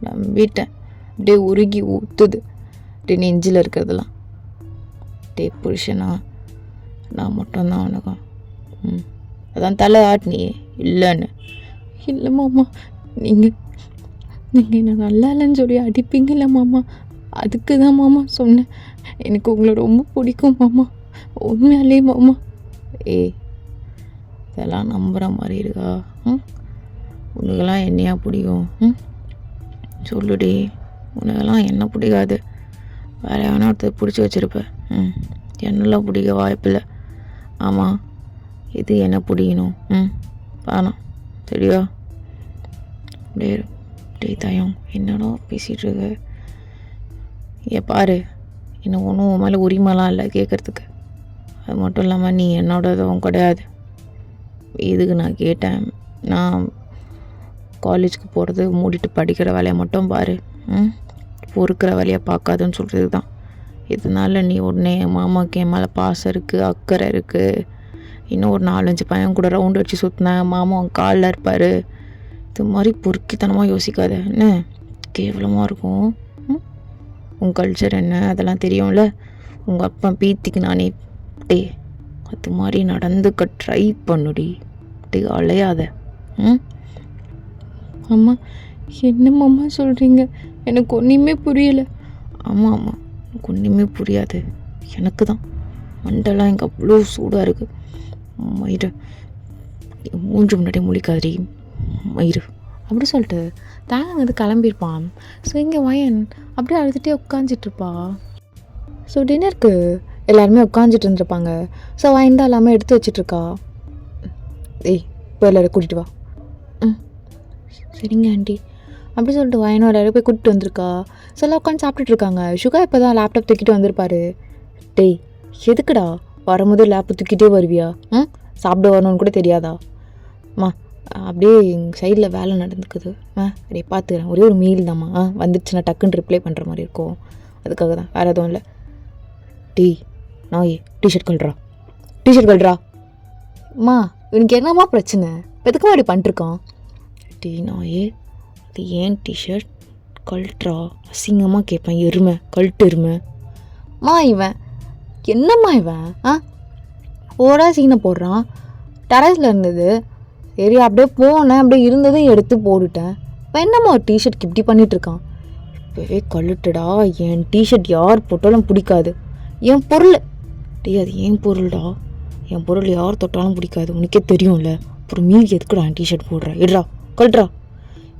நம்பிட்டேன். அப்படியே உருகி ஊற்றுது அப்படியே நெஞ்சில் இருக்கிறதெல்லாம். புருஷனா நான் மட்டும்தான் உனக்கும். அதான் தலை ஆட்டினியே இல்லைன்னு. இல்லை மாமா, நீங்கள் என்ன நல்லா இல்லைன்னு சொல்லி அடிப்பீங்கல்ல மாமா, அதுக்கு தான் மாமா சொன்னேன். எனக்கு உங்களை ரொம்ப பிடிக்கும் மாமா, உண்மையாலே மாமா. இதெல்லாம் நம்புகிற மாதிரி இருக்கா? உனக்கெல்லாம் என்னையா பிடிக்கும்? சொல்லுடி. உனக்கெல்லாம் என்ன பிடிக்காது? வேறு எவனா ஒருத்தர் பிடிச்சி வச்சுருப்பேன். என்னெல்லாம் பிடிக்க வாய்ப்பில்லை. ஆமாம், இது என்ன பிடிக்கணும்? வேணாம் சரியா? அப்படியே தயம் என்னடா பேசிகிட்ருக்க? பாரு, இன்னும் ஒன்றும் உன் மேலே உரிமைலாம் இல்லை கேட்குறதுக்கு. அது மட்டும் இல்லாமல் நீ என்னோடதும் கிடையாது. இதுக்கு நான் கேட்டேன், நான் காலேஜுக்கு போகிறது மூடிட்டு படிக்கிற வேலையை மட்டும் பாரு, பொறுக்கிற வேலையை பார்க்காதுன்னு சொல்கிறது தான். இதனால நீ உடனே மாமாவுக்கு என் மேலே பாசம் இருக்குது, அக்கறை இருக்குது, இன்னும் ஒரு 4-5 பையன் கூட ரவுண்ட் அடித்து சுற்றினேன், மாமா அவன் காலில் இருப்பார், இது மாதிரி பொறுக்கித்தனமாக யோசிக்காத. என்ன கேவலமாக இருக்கும். உன் கல்ச்சர் என்ன அதெல்லாம் தெரியும்ல. உங்கள் அப்பா பீத்திக்கு நானே அது மாதிரி நடந்துக்க ட்ரை பண்ணுடி. அலையாத. அம்மா என்ன மாமா சொல்கிறீங்க? எனக்கு ஒன்றுமே புரியலை. ஆமாம் எனக்கு ஒன்றுமே புரியாது. எனக்கு தான் மண்டெல்லாம் எனக்கு அவ்வளோ சூடாக இருக்குது. மயிறு மூன்று முன்னாடி முழிக்காதடி மயிறு அப்படி சொல்லிட்டு தேங்காய் வந்து கிளம்பியிருப்பான். ஸோ இங்கே வயன் அப்படியே அழுதுகிட்டே உட்காந்துட்ருப்பா. ஸோ டின்னருக்கு எல்லாருமே உட்காந்துட்டு இருந்திருப்பாங்க. ஸோ வயன் தான் எல்லாமே எடுத்து வச்சிட்ருக்கா. இப்போ எல்லோரும் கூட்டிகிட்டு வா. சரிங்க ஆண்டி அப்படி சொல்லிட்டு வயனும் எல்லோரும் போய் கூட்டிகிட்டு வந்திருக்கா. ஸோ எல்லாம் உட்காந்து சாப்பிட்டுட்ருக்காங்க. சுகா இப்போ தான் லேப்டாப் தூக்கிட்டு வந்திருப்பாரு. எதுக்குடா வரும்போது லேப்டாப் தூக்கிட்டே வருவியா? சாப்பிட வரணும்னு கூட தெரியாதா? அம்மா அப்படியே எங்கள் சைடில் வேலை நடந்துக்குது, அப்படியே பார்த்துக்கிறேன். ஒரே ஒரு மீல் தாம்மா, வந்துடுச்சுன்னா டக்குன்னு ரிப்ளை பண்ணுற மாதிரி இருக்கும், அதுக்காக தான், வேறு எதுவும் இல்லை. நாயே டிஷர்ட் கழட்றா. அம்மா இவனுக்கு என்னம்மா பிரச்சனை? எதுக்குமா அப்படி பண்ணிருக்கான்? நாயே அது ஏன் டிஷர்ட் கழட்றா? அசிங்கமாக கேட்பேன். கழட்டு எருமை. இவன் என்னம்மா இவன் ஓரா சீனை போடுறான். டெரஸில் இருந்தது, சரி அப்படியே போனேன், அப்படியே இருந்ததும் எடுத்து போட்டுட்டேன். இப்போ என்னம்மா ஒரு டிஷர்ட்க்கு இப்படி பண்ணிகிட்ருக்கான். இப்போவே கழுட்டுடா, என் டிஷர்ட் யார் போட்டாலும் பிடிக்காது. என் பொருள் அது என் பொருள்டா, என் பொருள் யார் தொட்டாலும் பிடிக்காது, உனக்கே தெரியும்ல. அப்புறம் மீதி எதுக்குடா என் டிஷர்ட் போடுறேன், இடா கழுட்றா.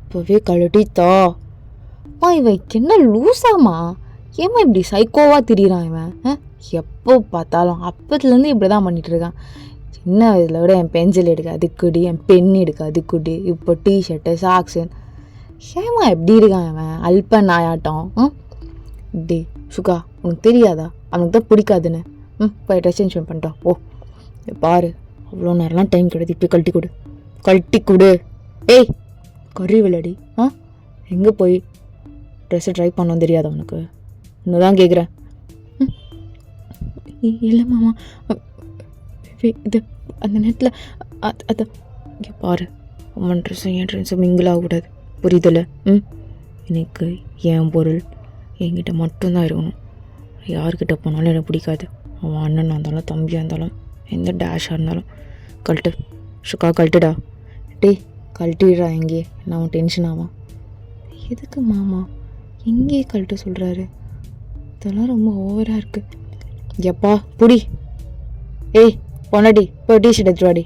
இப்போவே கழுட்டித்தா. இவன் என்ன லூஸாமா, ஏமா இப்படி சைக்கோவாக திரியிறான் இவன். எப்போ பார்த்தாலும் அப்பத்துலேருந்து இப்படி தான் பண்ணிகிட்ருக்கான். சின்ன வயதில் விட என் பென்சில் எடுக்க அதுக்குடி, என் பென் எடுக்க அதுக்குடி, இப்போ டிஷர்ட்டு சாக்ஸு. ஏமா எப்படி இருக்கான் இவன் அல்ப நாயாட்டம். டே சுகா, உனக்கு தெரியாதா அவனுக்கு தான் பிடிக்காதுன்னு. போய் ட்ரெஸ் சேஞ்ச் பண்ணிட்டோம். ஓ பாரு, அவ்வளோ நேரம்லாம் டைம் கிடையாது, இப்போ கழட்டி கொடு. ஏய் கறி விளையாடி, எங்கே போய் ட்ரெஸ்ஸை ட்ரை பண்ணோம் தெரியாதா உனக்கு? இன்னும் தான் கேட்குறேன். இல்லை மாமா, இது அந்த நேரத்தில் அதை இங்கே பாரு, அவன் ட்ரெஸ்ஸும் என் ட்ரெஸ்ஸும் மிங்கிள் ஆகக்கூடாது, புரியுதில்ல? எனக்கு என் பொருள் என்கிட்ட மட்டும்தான் இருக்கணும். யார்கிட்ட போனாலும் எனக்கு பிடிக்காது. அவன் அண்ணனாக இருந்தாலும் தம்பியாக இருந்தாலும் எந்த டேஷாக இருந்தாலும். கழட்டு சுக்கா, கழட்டுடா. டே கழட்டிடுறா எங்கேயே, நான் அவன் டென்ஷன் ஆவான். எதுக்கு மாமா எங்கேயே கழட்ட சொல்கிறாரு? இதெல்லாம் ரொம்ப ஓவராக இருக்குது. எப்பா புடி. ஏய் பொன்னாடி, இப்போ டிஷர்ட் எடுத்துவாடி.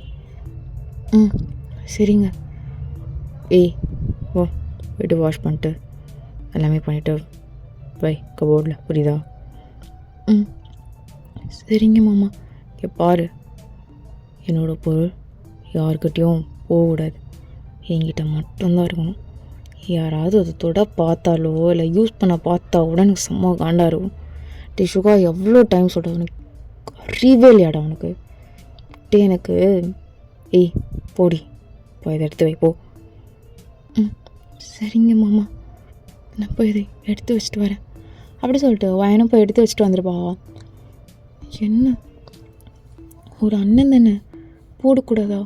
சரிங்க. ஏய் ஓ வீட்டு வாஷ் பண்ணிட்டு எல்லாமே பண்ணிவிட்டு பை கபோர்டில், புரியுதா? சரிங்க மாமா. இங்கே பாரு, என்னோடய பொருள் யார்கிட்டையும் போகக்கூடாது, என்கிட்ட மட்டும்தான் இருக்கணும். யாராவது அதை தொட பார்த்தாலோ இல்லை யூஸ் பண்ண பார்த்தா கூட எனக்கு செம்ம காண்டா இருக்கும். டிஷுக்கா எவ்வளோ டைம் சொல்கிறது, உனக்கு அறிவே இல்லையாடா உனக்கு? எனக்கு ஏய் போடி, போய் இதை எடுத்து வை போ. சரிங்க மாமா, நான் போய் இதை எடுத்து வச்சுட்டு வரேன் அப்படி சொல்லிட்டு வயனும் போய் எடுத்து வச்சுட்டு வந்துருப்பா. என்ன ஒரு அண்ணன் தானே, போடக்கூடாதா?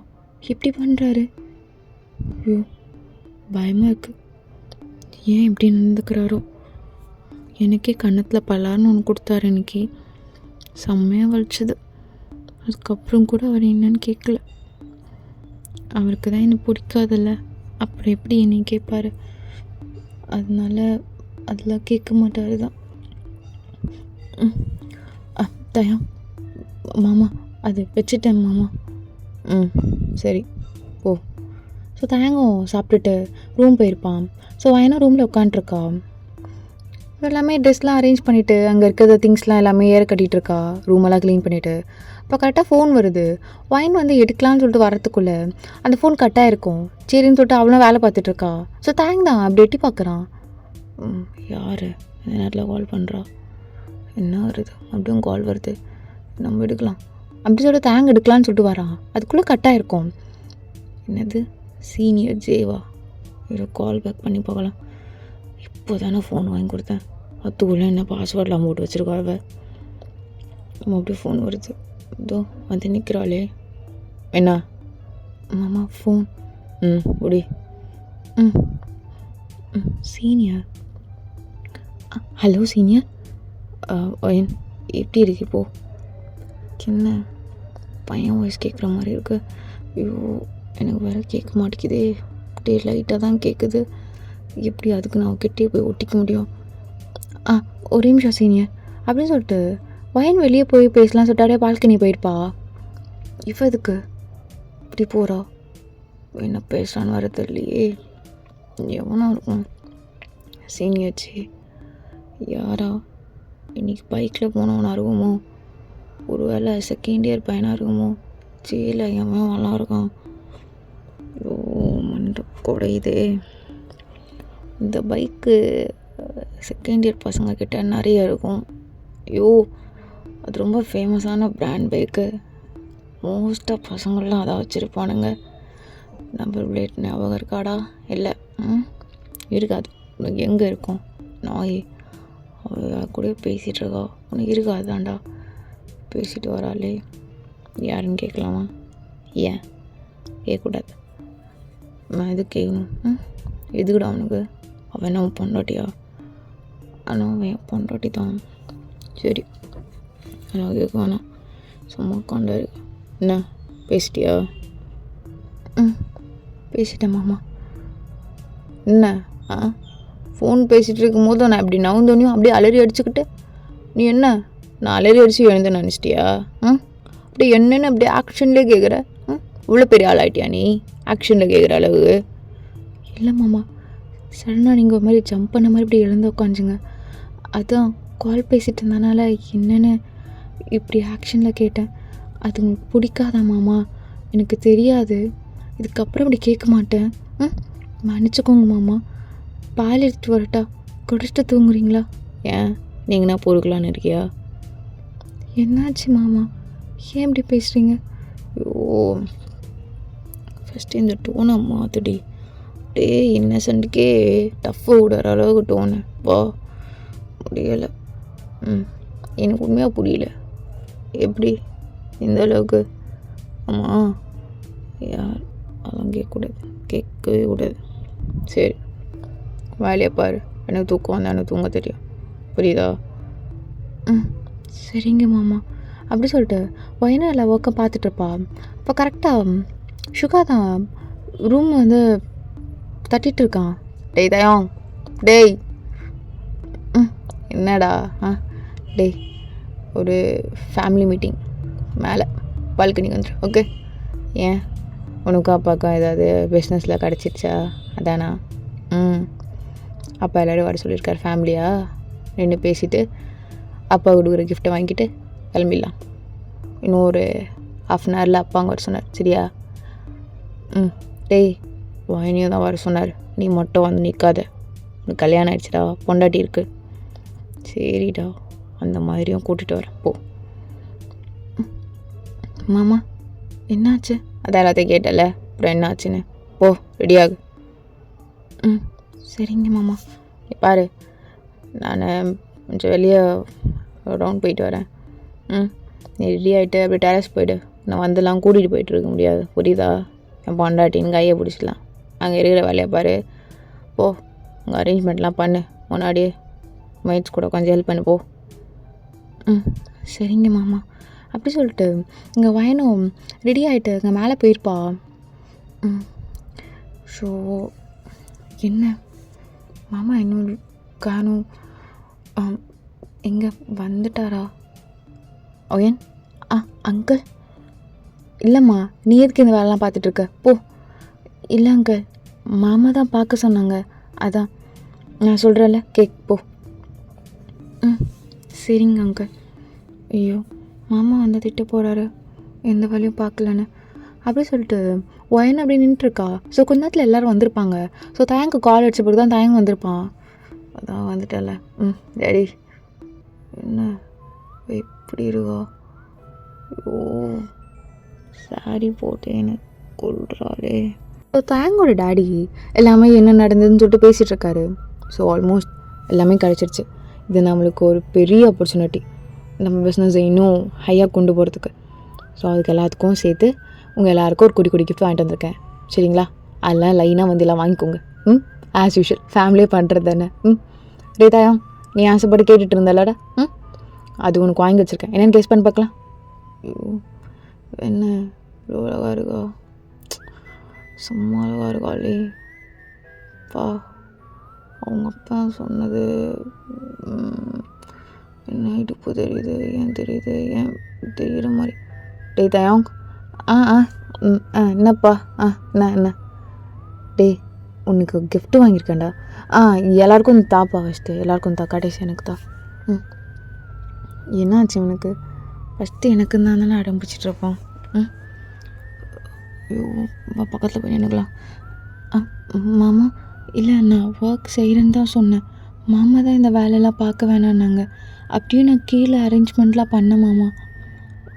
எப்படி பண்ணுறாரு? ஐயோ பயமாக இருக்குது. ஏன் இப்படி நடந்துக்கிறாரோ? எனக்கே கன்னத்தில் பல்லார்னு ஒன்று கொடுத்தாரு இன்னைக்கு, செம்மையாக வலிச்சது. அதுக்கப்புறம் கூட அவர் என்னன்னு கேட்கல. அவருக்கு தான் என்னை பிடிக்காதில்ல, அப்புறம் எப்படி என்னை கேட்பார்? அதனால அதெல்லாம் கேட்க மாட்டார் தான். தயம் மாமா, அது வச்சுட்டேன் மாமா. சரி ஓ. ஸோ தயங்கம் சாப்பிட்டுட்டு ரூம் போயிருப்பான். ஸோ வயனா ரூமில் உட்காண்ட்ருக்கா. எல்லாமே ட்ரெஸ்லாம் அரேஞ்ச் பண்ணிவிட்டு அங்கே இருக்கிற திங்ஸ்லாம் எல்லாமே ஏற கட்டிகிட்டு இருக்கா, ரூமெல்லாம் க்ளீன் பண்ணிவிட்டு. இப்போ கரெக்டாக ஃபோன் வருது. வைன் வந்து எடுக்கலான்னு சொல்லிட்டு வரத்துக்குள்ளே அந்த ஃபோன் கட்டாக இருக்கும். சரின்னு சொல்லிட்டு அவளும் வேலை பார்த்துட்ருக்கா. ஸோ தேங்க் தான் அப்படி எட்டி பார்க்குறான். யார் இந்த நேரத்தில் கால் பண்ணுறா? என்ன வருது? அப்படியும் கால் வருது, நம்ம எடுக்கலாம் அப்படி சொல்லிட்டு தேங்க் எடுக்கலான்னு சொல்லிட்டு வரான். அதுக்குள்ளே கட்டாக இருக்கும். என்னது சீனியர் ஜேவா? இதை கால் பேக் பண்ணி பார்க்கலாம். இப்போ தானே ஃபோன் வாங்கி கொடுத்தேன், அதுக்குள்ளே என்ன பாஸ்வேர்டெலாம் போட்டு வச்சுருக்கா அவள். நம்ம அப்படியே ஃபோன் வருது. இதோ வந்து நிற்கிறாளே. என்ன மாமா ஃபோன்? முடி. சீனியர். Hello senior. எப்படி இருக்கு இப்போ? என்ன பையன் வாய்ஸ் கேட்குற மாதிரி இருக்கு. ஐயோ எனக்கு வேறு கேட்க மாட்டேங்குதே, அப்படியே லைட்டாக தான் கேட்குது. எப்படி அதுக்கு நான் கிட்டே போய் ஒட்டிக்க முடியும்? ஒரே நிமிஷம் சீனியர் அப்படின்னு சொல்லிட்டு வயன் வெளியே போய் பேசலாம் சொல்லிட்டாலே பால்கனி போயிருப்பா. இப்போ எதுக்கு இப்படி போகிறா? என்ன பேசலான்னு வர தெரியலையே. எவனா இருக்கும் சீனியர்ச்சி? யாரா? இன்றைக்கி பைக்கில் போனவனா இருக்குமோ? ஒரு வேளை செகண்ட் இயர் பையனாக இருக்குமோ? ஜெயில எவன் நல்லா இருக்கான்? ஐயோ மண்டை குடையுதே. இந்த பைக்கு செகண்ட் இயர் பசங்கக்கிட்ட நிறைய இருக்கும். ஐயோ அது ரொம்ப ஃபேமஸான பிராண்ட் பைக்கு. மோஸ்ட்டாக பசங்கள்லாம் அதை வச்சுருப்பானுங்க. நம்பர் பிளேட் ஞாபகம் இருக்காடா? இல்லை இருக்காது. உனக்கு எங்கே இருக்கும்? நாய் அவள் கூட பேசிகிட்டு இருக்கா. உனக்கு இருக்காதாண்டா? பேசிட்டு வராளே, யாருன்னு கேட்கலாமா? ஏன் கேட்கக்கூடாது? நான் எது கேட்கணும்? எதுக்குடா அவனுக்கு? அவன் என்ன பொண்டாட்டியா? ஆனால் அவன் என் பொண்டாட்டி தான். சரி நான் கேட்க வேணாம், சும்மா உட்காண்டாரு. என்ன பேசிட்டியா? பேசிட்டேன் மாமா. என்ன ஃபோன் பேசிகிட்டு இருக்கும்போது நான் இப்படி நவுந்தோனையும் அப்படியே அலறி அடிச்சுக்கிட்டு, நீ என்ன நான் அலறி அடித்து எழுந்து நினச்சிட்டியா? அப்படி என்னென்னு அப்படியே ஆக்ஷன்லேயே கேட்குற? இவ்வளோ பெரிய ஆள் ஆகிட்டியா நீ ஆக்ஷனில் கேட்குற அளவு? இல்லை மாமா, சடனாக நீங்கள் ஒரு மாதிரி ஜம்ப் பண்ண மாதிரி இப்படி எழுந்து உட்காந்துங்க. அதான் கால் பேசிகிட்டு இருந்தனால என்னென்னு இப்படி ஆக்ஷனில் கேட்டேன். அது உங்களுக்கு பிடிக்காதா மாமா? எனக்கு தெரியாது, இதுக்கப்புறம் இப்படி கேட்க மாட்டேன். மன்னிச்சுக்கோங்க மாமா. பால் எடுத்துட்டு வரட்டா? குடிச்சிட்டு தூங்குறீங்களா? ஏன் நீங்கள்னா பொறுக்கலான்னு இருக்கியா? என்னாச்சு மாமா, ஏன் இப்படி பேசுகிறீங்க? ஐயோ, ஃபஸ்ட்டு இந்த டோனை மாற்றுடி. அப்படியே இன்னசென்ட்டுக்கே டஃப்பு விடுற அளவுக்கு டோனு வா. முடியலை. எனக்கு உண்மையாக புரியல, எப்படி இந்த அளவுக்கு? ஆமாம், யார் அதெல்லாம் கேட்கவே கூடாது. சரி, வேலையை பாரு. எனக்கு தூக்கம் வந்தால் எனக்கு தூங்க தெரியும், புரியுதா? சரிங்க மாமா. அப்படி சொல்லிட்டு வயநாடில் ஒர்க்கை பார்த்துட்ருப்பா. இப்போ கரெக்டாக சுகா தான் ரூம் வந்து தட்டிகிட்ருக்கான். டேய் தயம், டேய். என்னடா? டேய், ஒரு ஃபேமிலி மீட்டிங் மேலே பால்கனிக்கு வந்துடு. ஓகே? ஏன் உனக்கும் அப்பாவுக்கும் ஏதாவது பிஸ்னஸில் கிடச்சிருச்சா? அதானா? அப்பா எல்லோரும் வர சொல்லியிருக்கார் ஃபேமிலியாக. நின்று பேசிவிட்டு அப்பா கொடுக்குற கிஃப்ட்டை வாங்கிட்டு கிளம்பிடலாம். இன்னும் ஒரு 1/2 அப்பா அங்கே வர சொன்னார், சரியா? டேய், வாயினியும் தான் வர சொன்னார். நீ மட்டும் வந்து நிற்காத, உனக்கு கல்யாணம் ஆயிடுச்சுடா, பொண்டாட்டி இருக்குது. சரிடா, அந்த மாதிரியும் கூட்டிகிட்டு வரேன், போ. மாமா என்னாச்சு? அதான் எல்லாத்தையும் கேட்டல, அப்புறம் என்னாச்சுன்னு போ, ரெடியாகு. சரிங்க மாமா. பாரு, நான் கொஞ்சம் வெளியே ரவுண்ட் போயிட்டு வரேன். நீ ரெடி ஆகிட்டு அப்படியே டெரஸ் போய்ட்டு, நான் வந்துலாம் கூட்டிகிட்டு போயிட்டு இருக்க முடியாது, புரியுதா? என் பொண்டாட்டின்னு கையை பிடிச்சிடலாம். அங்கே இருக்கிற வேலையை பாரு, போ. உங்கள் அரேஞ்ச்மெண்ட்லாம் பண்ணு, முன்னாடியே மைட்ஸ் கூட கொஞ்சம் ஹெல்ப் பண்ணு, போ. சரிங்க மாமா. அப்படி சொல்லிட்டு இங்கே வயனும் ரெடி ஆகிட்டு இங்கே மேலே போயிருப்பா. ஸோ என்ன மாமா இன்னும் காணும்? எங்கே வந்துட்டாரா? ஓயன் அங்கிள். இல்லைம்மா, நீ எதுக்கு இந்த வேலைலாம் பார்த்துட்ருக்க? போ. இல்லை அங்கிள், மாமா தான் பார்க்க சொன்னாங்க, அதான் நான் சொல்கிறேன்ல, கேக், போ. சரிங்க அங்கிள். ஐயோ, மாமா வந்து திட்ட போகிறாரு, எந்த வேலையும் பார்க்கலன்னு. அப்படி சொல்லிட்டு ஒயன் அப்படி நின்றுருக்கா. ஸோ கொஞ்ச நேரத்தில் எல்லோரும் வந்திருப்பாங்க. ஸோ தயங்கு கால் அடிச்ச பிறகு தான் தயங்கு வந்திருப்பான். அதான் வந்துட்டல. டேடி என்ன எப்படி இருக்கா? ஓ, சாரி போட்டேன்னு கொள்றாளே. ஸோ தயங்கோட டேடி எல்லாமே என்ன நடந்ததுன்னு சொல்லிட்டு பேசிகிட்ருக்காரு. ஸோ ஆல்மோஸ்ட் எல்லாமே கிடச்சிருச்சு. இது நம்மளுக்கு ஒரு பெரிய ஆப்பர்ச்சுனிட்டி, நம்ம பிஸ்னஸை இன்னும் ஹையாக கொண்டு போகிறதுக்கு. ஸோ அதுக்கு எல்லாத்துக்கும் சேர்த்து உங்கள் எல்லாேருக்கும் ஒரு குடி கிஃப்ட் வாங்கிட்டு வந்திருக்கேன், சரிங்களா? அதெல்லாம் லைனாக வந்து எல்லாம் வாங்கிக்கோங்க. ஆஸ் யூஷுவல் ஃபேமிலியே பண்ணுறது தானே. ரேதாயா, நீ ஆசைப்பட்டு கேட்டுட்டு இருந்தல்லடா, அது உனக்கு வாங்கி வச்சுருக்கேன். என்னென்னு கெஸ் பண்ணி பார்க்கலாம். என்ன இவ்வளோ அழகாக இருக்கா? சும்மா அழகாக இருக்காளே பா. அவங்க அப்பா சொன்னது என்ன இடுப்பு தெரியுது, ஏன் தெரியுது, ஏன் தெரிகிற மாதிரி. டேய் தயாங், என்னப்பா? என்ன டே, உனக்கு கிஃப்ட்டு வாங்கியிருக்கேன்டா. எல்லாேருக்கும் தாப்பா, ஃபஸ்ட்டு எல்லாேருக்கும் தா, கடைசி எனக்கு தான். என்னாச்சு உனக்கு? ஃபஸ்ட்டு எனக்கு தான் தானே அடம் பிடிச்சிட்ருப்பான். ஐயோ, பக்கத்தில் போய் நினைக்கலாம். மாமா, இல்லை நான் ஒர்க் செய்கிறேன்னு தான் சொன்னேன். மாமா தான் இந்த வேலையெல்லாம் பார்க்க வேணான்னாங்க. அப்படியும் நான் கீழே அரேஞ்ச்மெண்ட்லாம் பண்ணேன் மாமா.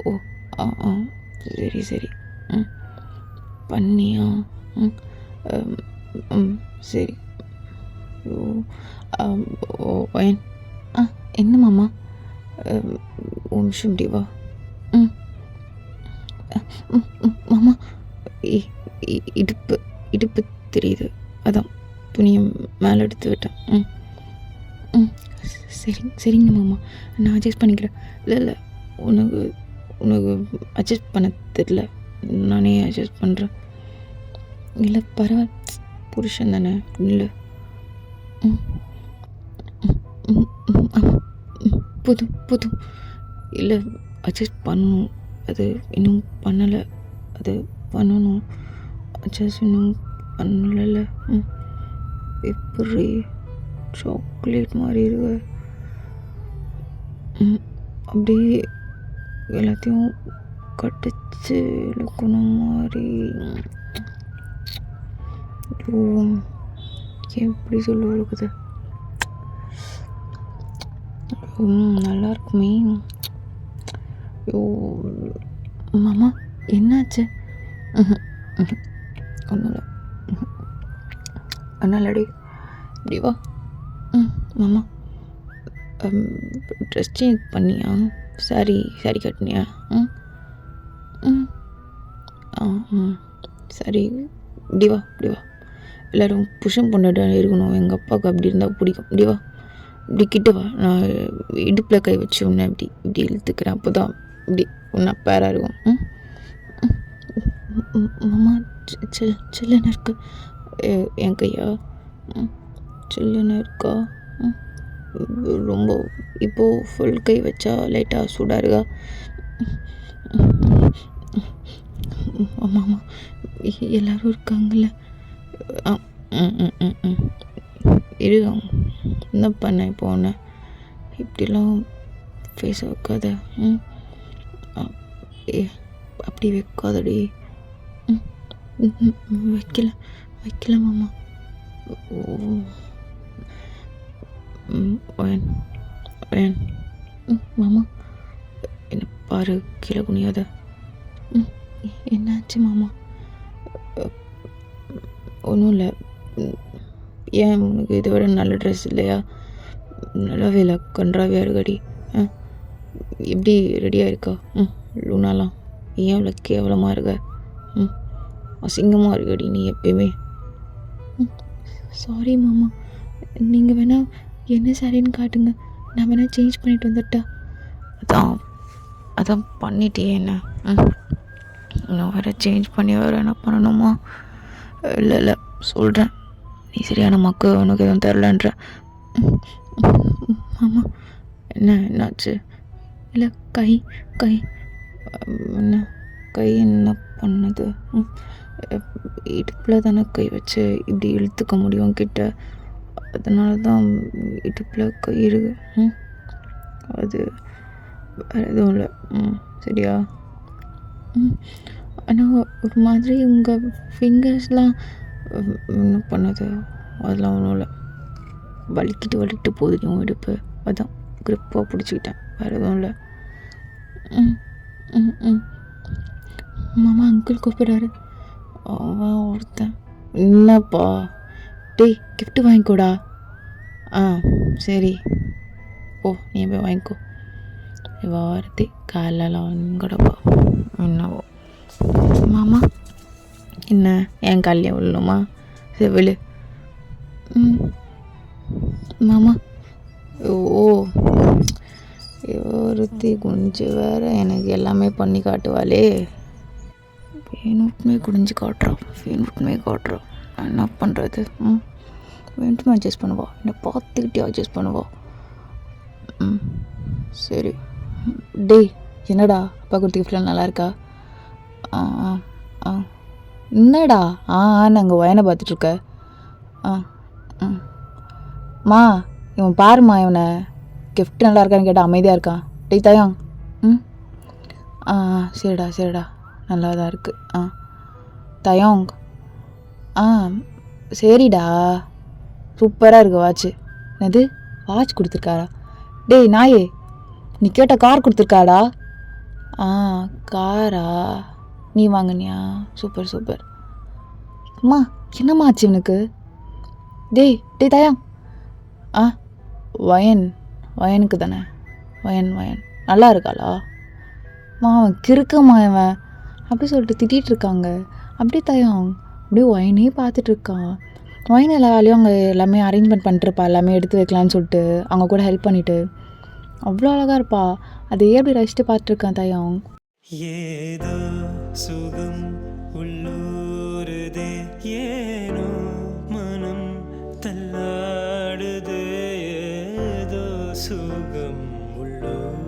ஓ, சரி சரி, பண்ணியா? சரி. ஓ ஏன்? என்ன மாமா? ஒரு நிமிஷம் இப்படி வா. மாமா, இடுப்பு இடுப்பு தெரியுது, அதான் துணியை மேலே எடுத்து விட்டேன். சரிங்க மாமா, நான் அட்ஜஸ்ட் பண்ணிக்கிறேன். இல்லை உனக்கு உனக்கு அட்ஜஸ்ட் பண்ண தெரில, நானே அட்ஜஸ்ட் பண்ணுறேன். இல்லை பரவாயில்ல, புருஷன் தானே, இல்லை. ம் ம் ம் ஆமாம், போதும் போதும். இல்லை அட்ஜஸ்ட் பண்ணணும், அது இன்னும் பண்ணலை, அது பண்ணணும். அட்ஜஸ்ட் இன்னும் பண்ணல. எப்படி சாக்லேட் மாதிரி இருக்கு. அப்படியே எல்லாத்தையும் கட்டிச்சு இழுக்கணும் மாதிரி. ஐயோ, ஏன் இப்படி சொல்ல இருக்குது. நல்லா இருக்குமே. ஐயோ மாமா, என்னாச்சு? ஒன்றும் இல்லை, ஒன்றும் இப்படி வா. மாமா, ட்ரெஸ் சேஞ்ச் பண்ணியா? சாரி கட்டினியா? சரி, இப்படி வா. எல்லோரும் புருஷன் பொண்டாட்டி இருக்கணும், எங்கள் அப்பாவுக்கு அப்படி இருந்தால் பிடிக்கும். இப்படி வா, இப்படி கிட்ட வா. நான் இடுப்பில் கை வச்சு உன்னை இப்படி இழுத்துக்கிறேன், அப்போ தான் இப்படி உன்னை பேராக இருக்கும். மாமா, சில்லுன்னு இருக்கு என் கையா? சில்லுன்னு இருக்கா? ரொம்ப இப்போது ஃபுல் கை வச்சா லைட்டாக சூடாக இருக்கா? ஆமாம், எல்லோரும் இருக்காங்கல்ல. இருக்கா? என்ன பண்ண இப்போ ஒன்று இப்படிலாம் ஃபேஸை வைக்காத. அப்படி வைக்காதடி. வைக்கல மாமா. மாமா, என்ன பாரு, கீழே குனியாத. என்னாச்சு மாமா? ஒன்றும் இல்லை. ஏன் உனக்கு இதை விட நல்ல ட்ரெஸ் இல்லையா? நல்லாவே இல்லை, கன்றாவியாக இருக்கடி. எப்படி ரெடியாக இருக்கா? லூனாலாம் ஏன் இவ்வளோ கேவலமாக இருக்க? அசிங்கமாக இருக்கடி நீ எப்பயுமே. சாரி மாமா, நீங்கள் வேணால் என்ன சாரின்னு காட்டுங்க, நான் வேணால் சேஞ்ச் பண்ணிட்டு வந்துட்டா? அதான் பண்ணிட்டே என்ன? நான் வேறு சேஞ்ச் பண்ணி வேறு என்ன பண்ணணுமா? இல்லை சொல்கிறேன், நீ சரியான மக்கு, உனக்கு எதுவும் தெரிலன்ற. மாமா, என்னாச்சு? இல்லை கை என்ன பண்ணது? இடுப்பில் தானே கை வச்சு இப்படி இழுத்துக்க முடியும் கிட்ட, அதனால தான் இடுப்பில் கை இருக்கு. அது வேறு எதுவும் இல்லை. சரியா? ஆனால் ஒரு மாதிரி உங்கள் ஃபிங்கர்ஸ்லாம் என்ன பண்ணது? அதெல்லாம் ஒன்றும் இல்லை, வலிக்கிட்டு போகுது உன் இடுப்பு, அதான் க்ரிப்பாக பிடிச்சிக்கிட்டேன், வேறு எதுவும் இல்லை. மாமா, அங்கிள் கூப்பிட்றாரு. அவன் ஒருத்தன். என்னப்பா? டேய், கிஃப்ட்டு வாங்கிக்கோடா. சரி ஓ, நீ போய் வாங்கிக்கோ. வாரத்தி காலெல்லாம் வாங்கிக்கூடப்பா. என்னவோ மாமா, என்ன என் காலையே விழணுமா? சரி விழு. மாமா, ஓ ஒருத்தி குஞ்சு வேற எனக்கு எல்லாமே பண்ணி காட்டுவாளே. வேணுமே குடிஞ்சு காட்டுறான், என்ன பண்ணுறது? வேணுமே அட்ஜஸ்ட் பண்ணுவா, என்னை பார்த்துக்கிட்டே அட்ஜஸ்ட் பண்ணுவா. சரி. டேய், என்னடா அப்பா கொடுத்த கிஃப்ட்லாம் நல்லா இருக்கா? என்னடா நாங்கள் வயனை பார்த்துட்ருக்க. மா, இவன் பாருமா, இவனை கிஃப்ட் நல்லா இருக்கான்னு கேட்டால் அமைதியாக இருக்கான். டேய் தயாங். சரிடா நல்லா தான் இருக்குது. தயாங். சரிடா, சூப்பராக இருக்கு வாட்ச்சு. என்னது வாட்ச் கொடுத்துருக்காரா? டேய் நாயே, நீ கேட்ட கார் கொடுத்துருக்காடா. காரா? நீ வாங்கினியா? சூப்பர். அம்மா, என்னம்மா ஆச்சு இவனுக்கு? டேய் தயாங். வயனுக்கு தானே? வயன் நல்லா இருக்காளா? அவன் கிறுக்கம்மா, இவன் அப்படி சொல்லிட்டு திட்டிகிட்டு இருக்காங்க. அப்படியே தயாங் அப்படியே ஒயனே பார்த்துட்ருக்கான். ஒயன் எல்லா வேலையும் அவங்க எல்லாமே அரேஞ்ச்மெண்ட் பண்ணிட்டுருப்பா, எல்லாமே எடுத்து வைக்கலான்னு சொல்லிட்டு அவங்க கூட ஹெல்ப் பண்ணிவிட்டு அவ்வளோ அழகாக இருப்பா. அதையே அப்படி ரசித்து பார்த்துருக்கேன் தயம். ஏதோ சுகம் உள்ளூருதே, ஏனோ மனம் தள்ளாடுதே, ஏதோ சுகம் உள்ளூர்